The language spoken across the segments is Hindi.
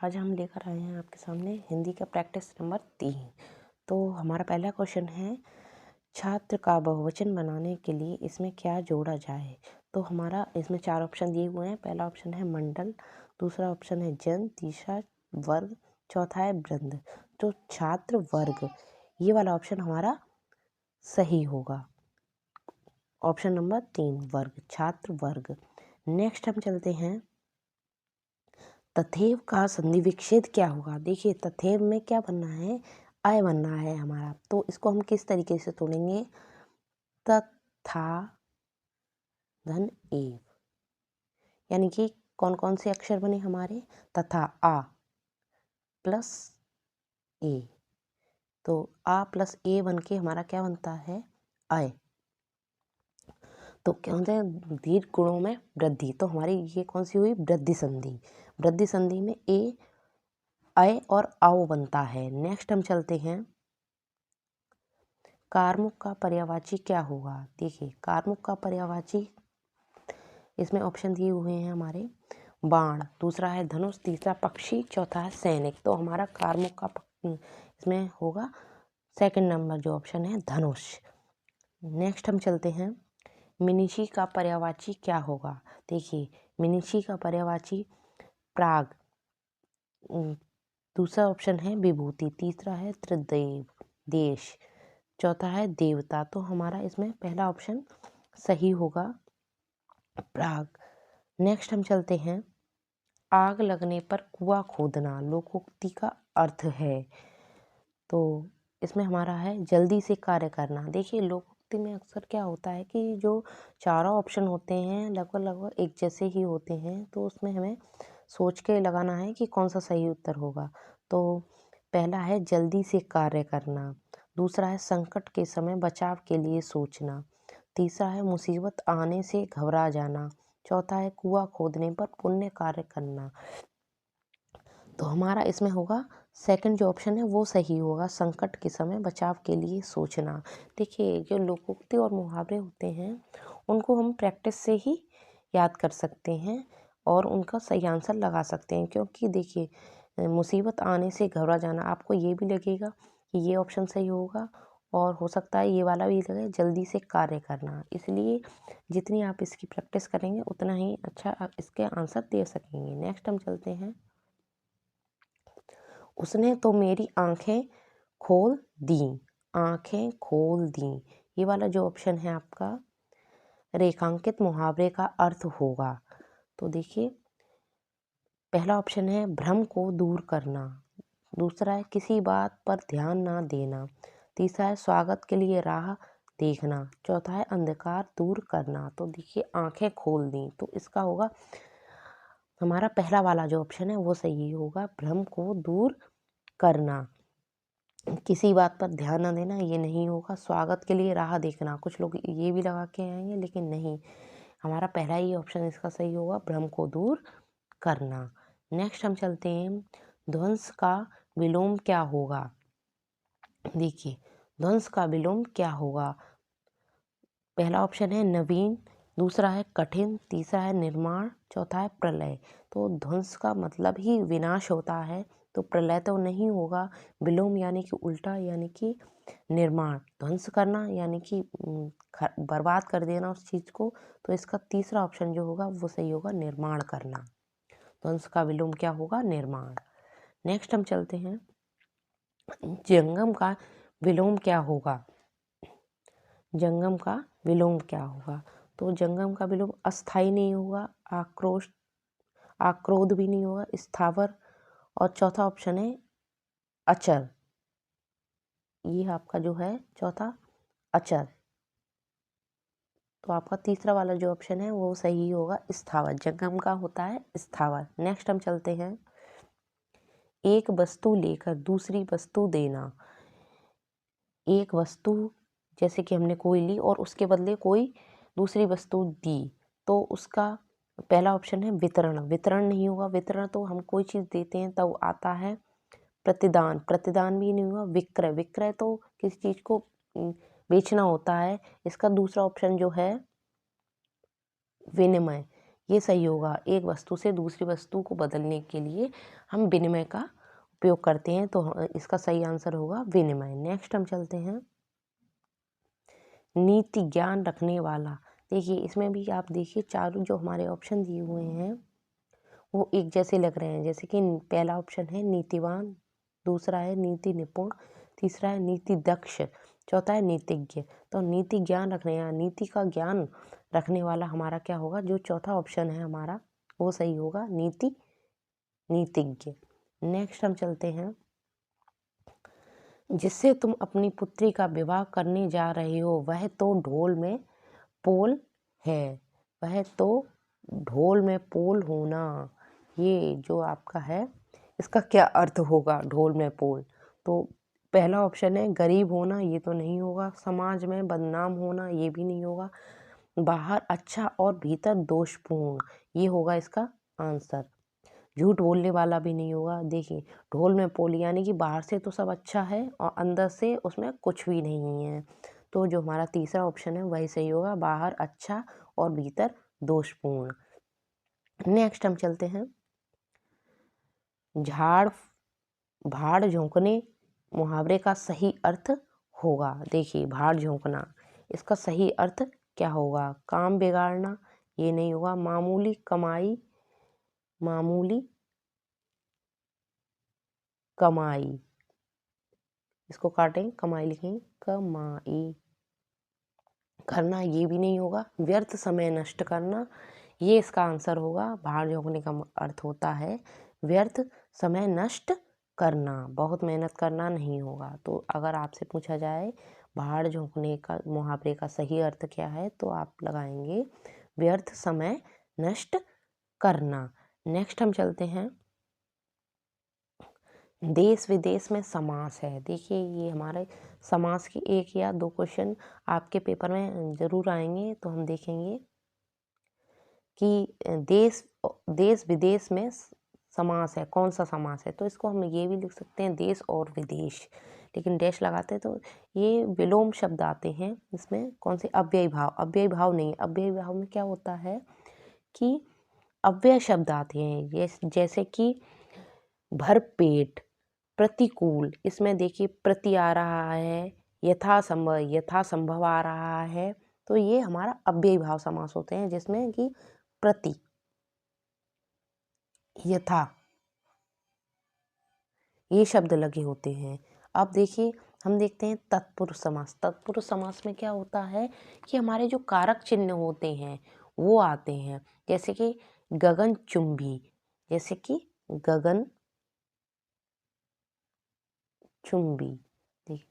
आज हम लेकर आए हैं आपके सामने हिंदी का प्रैक्टिस नंबर 3। तो हमारा पहला क्वेश्चन है, छात्र का बहुवचन बनाने के लिए इसमें क्या जोड़ा जाए। तो हमारा इसमें 4 ऑप्शन दिए हुए हैं। पहला ऑप्शन है मंडल, दूसरा ऑप्शन है जन, तीसरा वर्ग, चौथा है वृंद। तो छात्र वर्ग, ये वाला ऑप्शन हमारा सही होगा। ऑप्शन नंबर 3 वर्ग, छात्र वर्ग। नेक्स्ट हम चलते हैं, तथेव का संधि विच्छेद क्या होगा। देखिए तथेव में क्या बनना है, आय बनना है हमारा। तो इसको हम किस तरीके से तोड़ेंगे, तथा धन एव, यानी कि कौन कौन से अक्षर बने हमारे, तथा आ प्लस ए। तो आ प्लस ए बन के हमारा क्या बनता है, आय। तो क्या होता है, दीर्घ गुणों में वृद्धि। तो हमारी ये कौन सी हुई, वृद्धि संधि। वृद्धि संधि में ए अय और आओ बनता है। नेक्स्ट हम चलते हैं, कारमुक का पर्यायवाची क्या होगा। देखिए कारमुक का पर्यायवाची, इसमें ऑप्शन दिए हुए हैं हमारे, बाण, दूसरा है धनुष, तीसरा पक्षी, चौथा है सैनिक। तो हमारा कारमुक का इसमें होगा सेकंड नंबर जो ऑप्शन है, धनुष। नेक्स्ट हम चलते हैं, मिनिशी का पर्यायवाची क्या होगा। देखिए मिनिशी का पर्यायवाची प्राग, दूसरा ऑप्शन है विभूति, तीसरा है त्रिदेव देश, चौथा है देवता। तो हमारा इसमें पहला ऑप्शन सही होगा, प्राग। नेक्स्ट हम चलते हैं, आग लगने पर कुआं खोदना लोकोक्ति का अर्थ है। तो इसमें हमारा है जल्दी से कार्य करना। देखिए लोकोक्ति में अक्सर क्या होता है कि जो चारों ऑप्शन होते हैं लगभग लगभग एक जैसे ही होते हैं, तो उसमें हमें सोच के लगाना है कि कौन सा सही उत्तर होगा। तो पहला है जल्दी से कार्य करना, दूसरा है संकट के समय बचाव के लिए सोचना, तीसरा है मुसीबत आने से घबरा जाना, चौथा है कुआं खोदने पर पुण्य कार्य करना। तो हमारा इसमें होगा सेकंड जो ऑप्शन है वो सही होगा, संकट के समय बचाव के लिए सोचना। देखिए जो लोकोक्ति और मुहावरे होते हैं उनको हम प्रैक्टिस से ही याद कर सकते हैं और उनका सही आंसर लगा सकते हैं। क्योंकि देखिए मुसीबत आने से घबरा जाना, आपको ये भी लगेगा कि ये ऑप्शन सही होगा और हो सकता है ये वाला भी लगे, जल्दी से कार्य करना। इसलिए जितनी आप इसकी प्रैक्टिस करेंगे उतना ही अच्छा आप इसके आंसर दे सकेंगे। नेक्स्ट हम चलते हैं, उसने तो मेरी आंखें खोल दी, आंखें खोल दी, ये वाला जो ऑप्शन है आपका रेखांकित मुहावरे का अर्थ होगा। तो देखिए पहला ऑप्शन है भ्रम को दूर करना, दूसरा है किसी बात पर ध्यान ना देना, तीसरा है स्वागत के लिए राह देखना, चौथा है अंधकार दूर करना। तो देखिए आंखें खोल दी, तो इसका होगा हमारा पहला वाला जो ऑप्शन है वो सही होगा, भ्रम को दूर करना। किसी बात पर ध्यान न देना ये नहीं होगा, स्वागत के लिए राह देखना, कुछ लोग ये भी लगा के आएंगे लेकिन नहीं, हमारा पहला ही ऑप्शन इसका सही होगा, भ्रम को दूर करना। नेक्स्ट हम चलते हैं, ध्वंस का विलोम क्या होगा। देखिए ध्वंस का विलोम क्या होगा, पहला ऑप्शन है नवीन, दूसरा है कठिन, तीसरा है निर्माण, चौथा है प्रलय। तो ध्वंस का मतलब ही विनाश होता है, तो प्रलय तो नहीं होगा, विलोम यानी कि उल्टा, यानी कि निर्माण, ध्वंस करना यानी कि बर्बाद कर देना उस चीज़ को। तो इसका तीसरा ऑप्शन जो होगा वो सही होगा, निर्माण करना। ध्वंस का विलोम क्या होगा, निर्माण। नेक्स्ट हम चलते हैं, जंगम का विलोम क्या होगा। जंगम का विलोम क्या होगा, तो जंगम का विलोम अस्थाई नहीं होगा, आक्रोध भी नहीं होगा, स्थावर, और चौथा ऑप्शन है अचर। ये आपका जो है चौथा अचर। तो आपका तीसरा वाला जो ऑप्शन है वो सही होगा, स्थावर। जंगम का होता है स्थावर। नेक्स्ट हम चलते हैं, एक वस्तु लेकर दूसरी वस्तु देना। एक वस्तु जैसे कि हमने कोई ली और उसके बदले कोई दूसरी वस्तु दी, तो उसका पहला ऑप्शन है वितरण। वितरण नहीं होगा, वितरण तो हम कोई चीज़ देते हैं तब आता है प्रतिदान। प्रतिदान भी नहीं होगा, विक्रय। विक्रय तो किसी चीज़ को बेचना होता है। इसका दूसरा ऑप्शन जो है विनिमय, ये सही होगा। एक वस्तु से दूसरी वस्तु को बदलने के लिए हम विनिमय का उपयोग करते हैं, तो इसका सही आंसर होगा विनिमय। नेक्स्ट हम चलते हैं, नीति ज्ञान रखने वाला। देखिए इसमें भी आप देखिए चारों जो हमारे ऑप्शन दिए हुए हैं वो एक जैसे लग रहे हैं। जैसे कि पहला ऑप्शन है नीतिवान, दूसरा है नीति निपुण, तीसरा है नीति दक्ष, चौथा है नीतिज्ञ। तो नीति ज्ञान रखने या नीति का ज्ञान रखने वाला हमारा क्या होगा, जो चौथा ऑप्शन है हमारा वो सही होगा, नीतिज्ञ। नेक्स्ट हम चलते हैं, जिससे तुम अपनी पुत्री का विवाह करने जा रहे हो वह तो ढोल में पोल है। वह तो ढोल में पोल होना, ये जो आपका है इसका क्या अर्थ होगा, ढोल में पोल। तो पहला ऑप्शन है गरीब होना, ये तो नहीं होगा। समाज में बदनाम होना, ये भी नहीं होगा। बाहर अच्छा और भीतर दोषपूर्ण, ये होगा इसका आंसर। झूठ बोलने वाला भी नहीं होगा। देखिए ढोल में पोल यानी कि बाहर से तो सब अच्छा है और अंदर से उसमें कुछ भी नहीं है। तो जो हमारा तीसरा ऑप्शन है वही सही होगा, बाहर अच्छा और भीतर दोषपूर्ण। नेक्स्ट हम चलते हैं, झाड़ भाड़ झोंकने मुहावरे का सही अर्थ होगा। देखिए भाड़ झोंकना, इसका सही अर्थ क्या होगा, काम बिगाड़ना, ये नहीं होगा। मामूली कमाई, इसको काटें, कमाई लिखें, कमाई करना, ये भी नहीं होगा। व्यर्थ समय नष्ट करना, ये इसका आंसर होगा। भाड़ झोंकने का अर्थ होता है व्यर्थ समय नष्ट करना, बहुत मेहनत करना नहीं होगा। तो अगर आपसे पूछा जाए भाड़ झोंकने का मुहावरे का सही अर्थ क्या है, तो आप लगाएंगे व्यर्थ समय नष्ट करना। नेक्स्ट हम चलते हैं, देश विदेश में समास है। देखिए ये हमारे समास के एक या दो क्वेश्चन आपके पेपर में जरूर आएंगे। तो हम देखेंगे कि देश विदेश में समास है, कौन सा समास है। तो इसको हम ये भी लिख सकते हैं देश और विदेश, लेकिन डैश लगाते हैं तो ये विलोम शब्द आते हैं इसमें। कौन से, अव्ययी भाव, अव्ययी भाव नहीं। अव्ययी भाव में क्या होता है कि अव्यय शब्द आते हैं, जैसे कि भरपेट, प्रतिकूल, इसमें देखिए प्रति आ रहा है, यथासंभव आ रहा है। तो ये हमारा अव्ययी भाव समास होते हैं, जिसमें कि प्रति, यथा, ये शब्द लगे होते हैं। अब देखिए हम देखते हैं तत्पुरुष समास। तत्पुरुष समास में क्या होता है कि हमारे जो कारक चिन्ह होते हैं वो आते हैं, जैसे कि गगनचुंबी, जैसे कि गगन चुंबी। देख,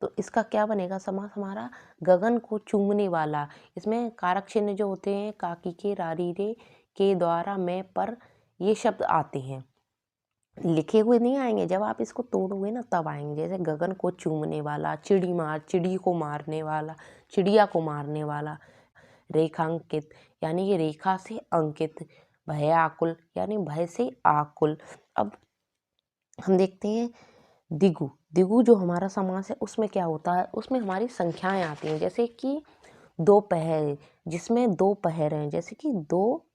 तो इसका क्या बनेगा समास हमारा, गगन को चूमने वाला। इसमें कारक चिन्ह जो होते हैं काकी के, रारी रे के, द्वारा, में, पर, ये शब्द आते हैं। लिखे हुए नहीं आएंगे, जब आप इसको तोड़ोगे ना तब आएंगे। जैसे गगन को चूमने वाला, चिड़ी को मारने वाला, चिड़िया को मारने वाला। रेखांकित यानी कि रेखा से अंकित। भयाकुल यानी भय से आकुल। अब हम देखते हैं दिगु। दिगु जो हमारा समास है उसमें क्या होता है, उसमें हमारी संख्याएं आती हैं, जैसे कि दोपहर, जिसमें दो पहर हैं, जैसे कि दो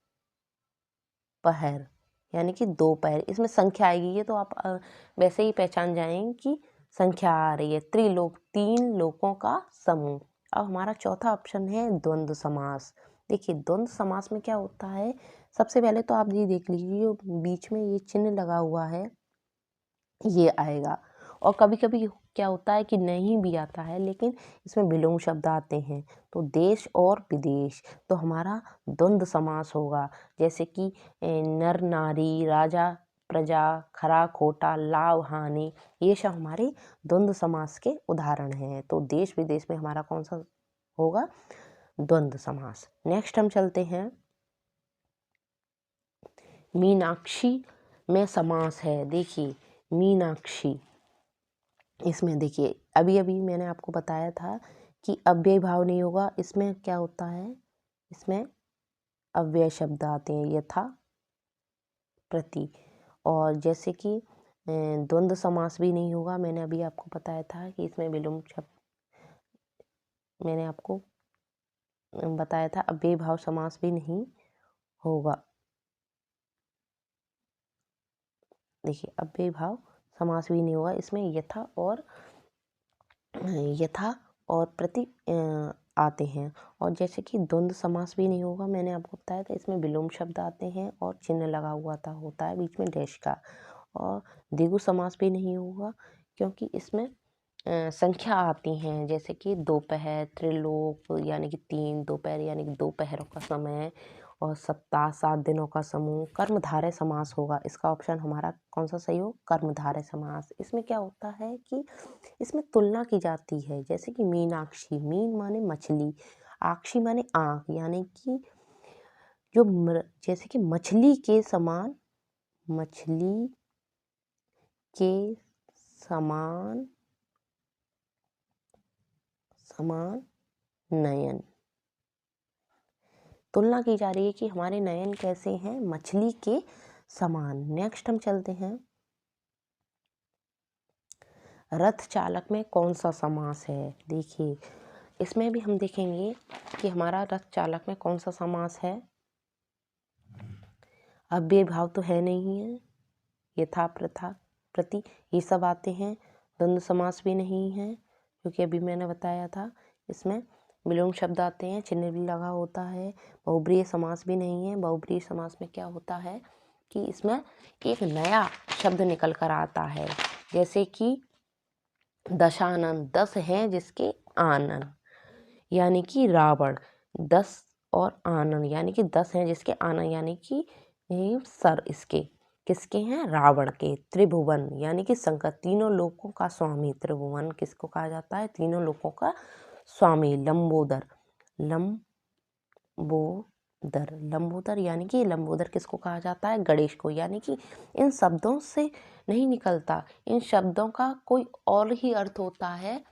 पहर यानी कि दोपहर, इसमें संख्या आएगी। ये तो आप वैसे ही पहचान जाएंगे कि संख्या आ रही है। त्रिलोक, तीन लोकों का समूह। अब हमारा चौथा ऑप्शन है द्वंद्व समास। देखिए द्वंद्व समास में क्या होता है, सबसे पहले तो आप ये देख लीजिए जो बीच में ये चिन्ह लगा हुआ है ये आएगा। और कभी कभी क्या होता है कि नहीं भी आता है, लेकिन इसमें विलोम शब्द आते हैं। तो देश और विदेश, तो हमारा द्वंद्व समास होगा। जैसे कि नर नारी, राजा प्रजा, खरा खोटा, लाभ हानि, ये सब हमारे द्वंद्व समास के उदाहरण हैं। तो देश विदेश में हमारा कौन सा होगा, द्वंद्व समास। नेक्स्ट हम चलते हैं, मीनाक्षी में समास है। देखिए मीनाक्षी, इसमें देखिए अभी अभी मैंने आपको बताया था कि अव्यय भाव नहीं होगा। इसमें क्या होता है, इसमें अव्यय शब्द आते हैं, यथा, प्रति। और जैसे कि द्वंद्व समास भी नहीं होगा, मैंने अभी आपको बताया था कि इसमें विलोम शब्द, मैंने आपको बताया था अव्यय भाव समास भी नहीं होगा। देखिए अव्ययी भाव समास भी नहीं होगा, इसमें यथा और प्रति आते हैं। और जैसे कि द्वंद्व समास भी नहीं होगा, मैंने आपको बताया था, इसमें विलोम शब्द आते हैं और चिन्ह लगा हुआ होता है बीच में डैश का। और द्विगु समास भी नहीं होगा क्योंकि इसमें संख्या आती हैं, जैसे कि दोपहर, त्रिलोक यानी कि 3, दोपहर यानी कि 2 पहरों का समय, और सप्ताह 7 दिनों का समूह। कर्मधारय समास होगा, इसका ऑप्शन हमारा कौन सा सही हो, कर्मधारय समास। इसमें क्या होता है कि इसमें तुलना की जाती है, जैसे कि मीनाक्षी, मीन माने मछली, आक्षी माने आँख, यानी कि जैसे कि मछली के समान समान नयन। तुलना की जा रही है कि हमारे नयन कैसे हैं, मछली के समान। नेक्स्ट हम चलते हैं, रथ चालक में कौन सा समास है। देखिए इसमें भी हम देखेंगे कि हमारा रथ चालक में कौन सा समास है। अव्ययी भाव तो है नहीं है, यथा, प्रथा, प्रति ये सब आते हैं। द्वंद्व समास भी नहीं है क्योंकि अभी मैंने बताया था, इसमें विलोम शब्द आते हैं, चिन्ह भी लगा होता है। बहुब्रीहि समास भी नहीं है। बहुब्रीहि समास में क्या होता है कि इसमें एक नया शब्द निकल कर आता है, जैसे कि दशानन, 10 हैं जिसके आनन, यानी कि रावण। 10 और आनन यानी कि 10 हैं जिसके आनन, यानी कि सर इसके किसके हैं, रावण के। त्रिभुवन यानी कि शंकर, तीनों लोकों का स्वामी। त्रिभुवन किसको कहा जाता है, तीनों लोकों का स्वामी। लंबोदर, लंबोदर यानी कि लंबोदर किसको कहा जाता है, गणेश को। यानी कि इन शब्दों से नहीं निकलता, इन शब्दों का कोई और ही अर्थ होता है,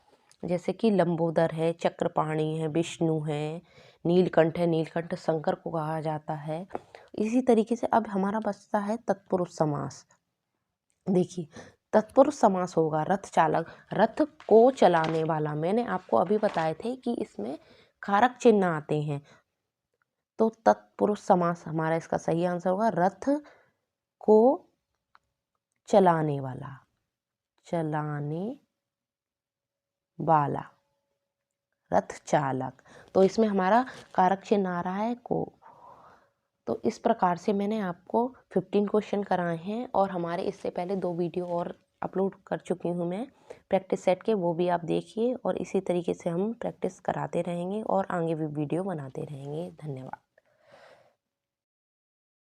जैसे कि लंबोदर है, चक्रपाणी है, विष्णु है, नीलकंठ है, नीलकंठ शंकर को कहा जाता है। इसी तरीके से अब हमारा बचता है तत्पुरुष समास। देखिए तत्पुरुष समास होगा, रथ चालक, रथ को चलाने वाला। मैंने आपको अभी बताए थे कि इसमें कारक चिन्ह आते हैं, तो तत्पुरुष समास हमारा इसका सही आंसर होगा, रथ को चलाने वाला, रथ चालक। तो इसमें हमारा कारक चिन्ह आ रहा है को। तो इस प्रकार से मैंने आपको 15 क्वेश्चन कराए हैं, और हमारे इससे पहले 2 वीडियो और अपलोड कर चुकी हूँ मैं प्रैक्टिस सेट के, वो भी आप देखिए। और इसी तरीके से हम प्रैक्टिस कराते रहेंगे और आगे भी वीडियो बनाते रहेंगे। धन्यवाद।